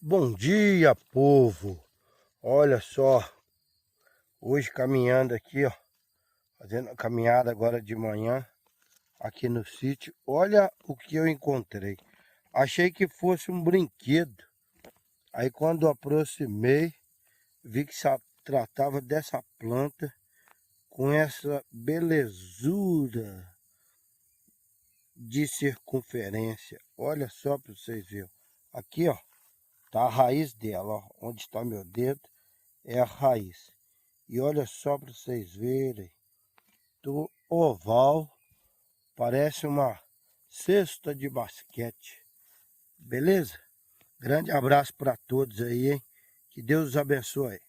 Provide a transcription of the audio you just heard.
Bom dia, povo! Olha só, hoje caminhando aqui, ó, fazendo a caminhada agora de manhã aqui no sítio. Olha o que eu encontrei. Achei que fosse um brinquedo. Aí quando aproximei, vi que se tratava dessa planta com essa belezura de circunferência. Olha só para vocês verem. Aqui, ó, tá a raiz dela, ó, onde está meu dedo. É a raiz. E olha só para vocês verem, do oval, parece uma cesta de basquete. Beleza? Grande abraço para todos aí, hein? Que Deus os abençoe.